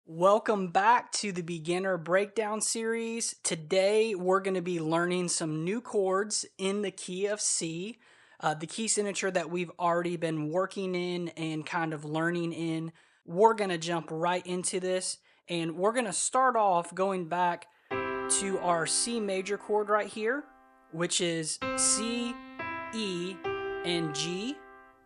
Welcome back to the beginner breakdown series. Today we're going to be learning some new chords in the key of C, the key signature that we've already been working in and kind of learning in. We're going to jump right into this, and we're going to start off going back to our C major chord right here, which is C, E, and G.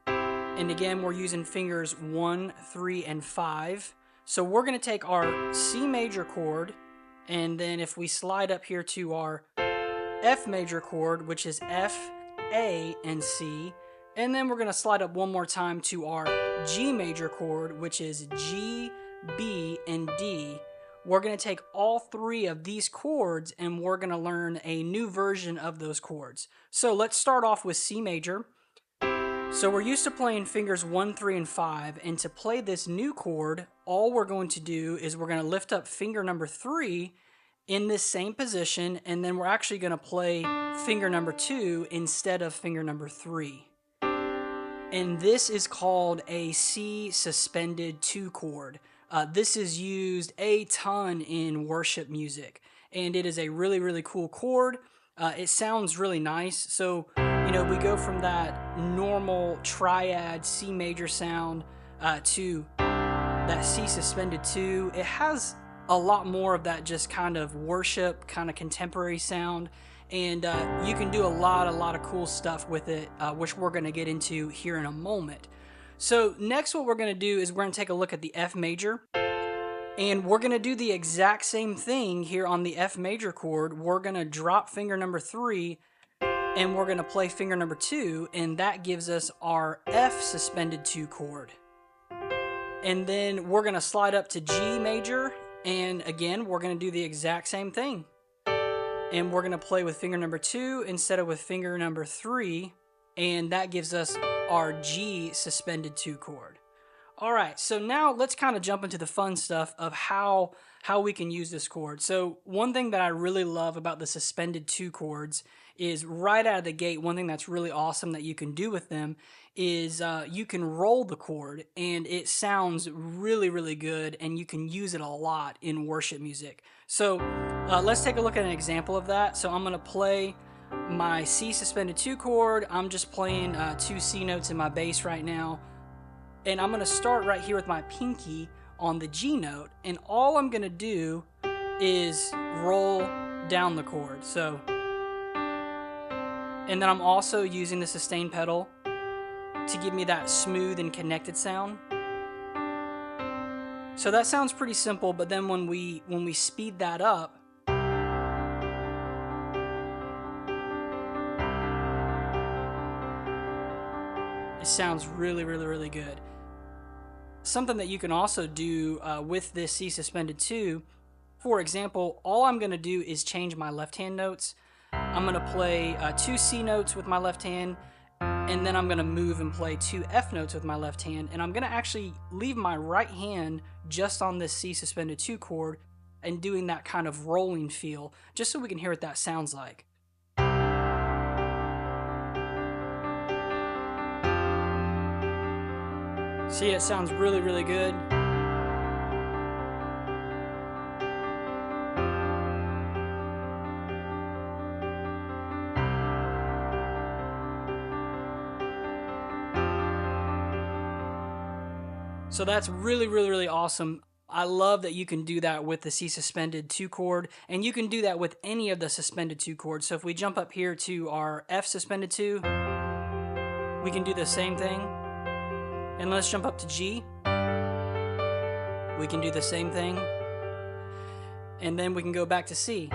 And again, we're using fingers 1, 3, and 5. So we're going to take our C major chord, and then if we slide up here to our F major chord, which is F, A, and C, and then we're going to slide up one more time to our G major chord, which is G, B, and D. We're going to take all three of these chords and we're going to learn a new version of those chords. So let's start off with C major. So we're used to playing fingers 1, 3, and 5, and to play this new chord, all we're going to do is we're going to lift up finger number 3 in this same position, and then we're actually going to play finger number 2 instead of finger number 3. And this is called a C suspended 2 chord. This is used a ton in worship music, and it is a really cool chord. It sounds really nice. So, we go from that normal triad C major sound to that C suspended 2. It has a lot more of that just kind of worship, kind of contemporary sound, and you can do a lot of cool stuff with it, which we're going to get into here in a moment. So next what we're going to do is we're going to take a look at the F major. And we're going to do the exact same thing here on the F major chord. We're going to drop finger number 3 and we're going to play finger number 2, and that gives us our F suspended 2 chord. And then we're going to slide up to G major, and again we're going to do the exact same thing. And we're going to play with finger number 2 instead of with finger number 3, and that gives us our G suspended 2 chord. Alright, so now let's kind of jump into the fun stuff of how we can use this chord. So one thing that I really love about the suspended 2 chords is right out of the gate, one thing that's really awesome that you can do with them is you can roll the chord, and it sounds really good, and you can use it a lot in worship music. So let's take a look at an example of that. So I'm going to play my C suspended 2 chord. I'm just playing 2 C notes in my bass right now. And I'm going to start right here with my pinky on the G note, and all I'm going to do is roll down the chord. So, and then I'm also using the sustain pedal to give me that smooth and connected sound. So that sounds pretty simple, but then when we speed that up, it sounds really good. Something that you can also do with this C suspended 2, for example, all I'm going to do is change my left hand notes. I'm going to play 2 C notes with my left hand, and then I'm going to move and play 2 F notes with my left hand, and I'm going to actually leave my right hand just on this C suspended 2 chord and doing that kind of rolling feel, just so we can hear what that sounds like. See, it sounds really good. So that's really awesome. I love that you can do that with the C suspended 2 chord, and you can do that with any of the suspended 2 chords. So if we jump up here to our F suspended 2, we can do the same thing. And let's jump up to G. We can do the same thing. And then we can go back to C.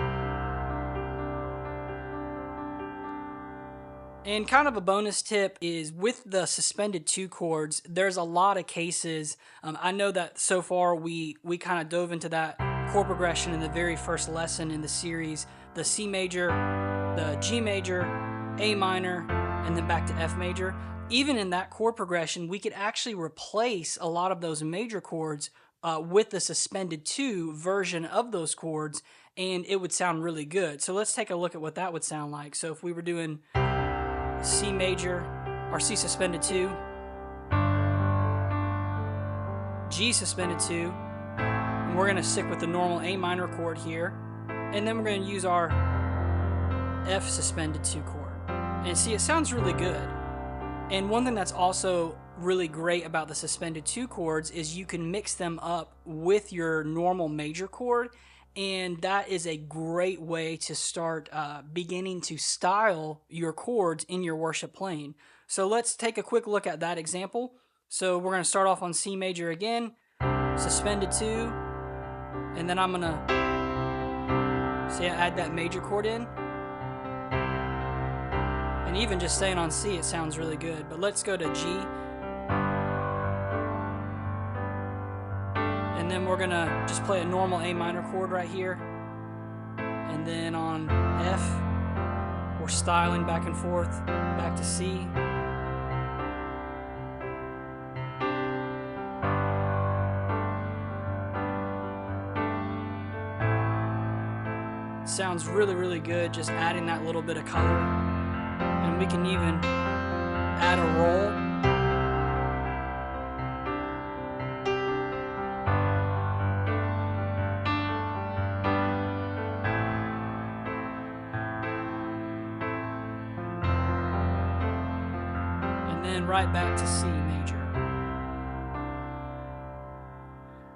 And kind of a bonus tip is with the suspended 2 chords, there's a lot of cases. I know that so far we kind of dove into that chord progression in the very first lesson in the series. The C major, the G major, A minor, and then back to F major. Even in that chord progression, we could actually replace a lot of those major chords with the suspended 2 version of those chords, and it would sound really good. So let's take a look at what that would sound like. So if we were doing C major, or C suspended 2, G suspended 2, we're going to stick with the normal A minor chord here, and then we're going to use our F suspended 2 chord. And see, it sounds really good. And one thing that's also really great about the suspended 2 chords is you can mix them up with your normal major chord, and that is a great way to start beginning to style your chords in your worship playing. So let's take a quick look at that example. So we're going to start off on C major again, suspended 2, and then I'm going to say I add that major chord in. And even just staying on C, it sounds really good. But let's go to G. And then we're gonna just play a normal A minor chord right here. And then on F, we're styling back and forth, back to C. Sounds really, really good, just adding that little bit of color. And we can even add a roll. And then right back to C major.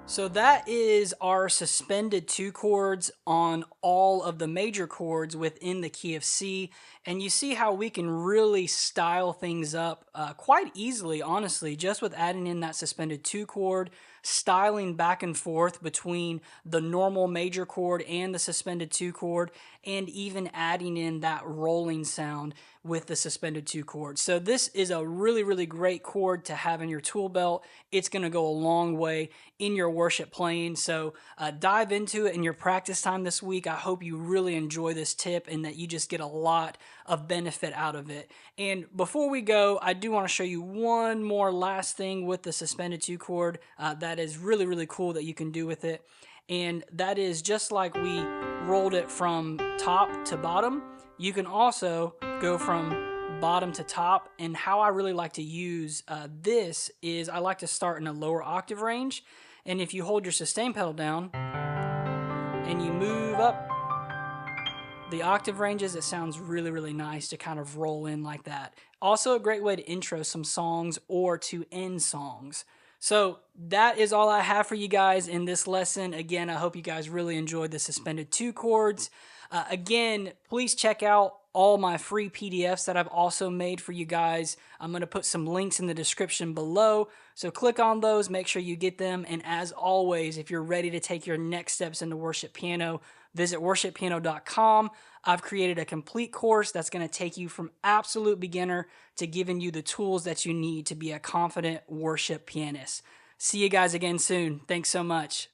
So that is our suspended 2 chords on all of the major chords within the key of C. And you see how we can really style things up quite easily, honestly, just with adding in that suspended 2 chord, styling back and forth between the normal major chord and the suspended 2 chord, and even adding in that rolling sound with the suspended 2 chord. So this is a really, really great chord to have in your tool belt. It's going to go a long way in your worship playing. So dive into it in your practice time this week. I hope you really enjoy this tip and that you just get a lot of benefit out of it. And before we go, I do want to show you one more last thing with the suspended 2 chord that is really, really cool that you can do with it. And that is just like we rolled it from top to bottom, you can also go from bottom to top. And how I really like to use this is I like to start in a lower octave range. And if you hold your sustain pedal down and you move up the octave ranges, it sounds really, really nice to kind of roll in like that. Also a great way to intro some songs or to end songs. So that is all I have for you guys in this lesson. Again, I hope you guys really enjoyed the suspended 2 chords. Again, please check out all my free PDFs that I've also made for you guys. I'm going to put some links in the description below. So click on those, make sure you get them. And as always, if you're ready to take your next steps into worship piano, visit worshippiano.com. I've created a complete course that's going to take you from absolute beginner to giving you the tools that you need to be a confident worship pianist. See you guys again soon. Thanks so much.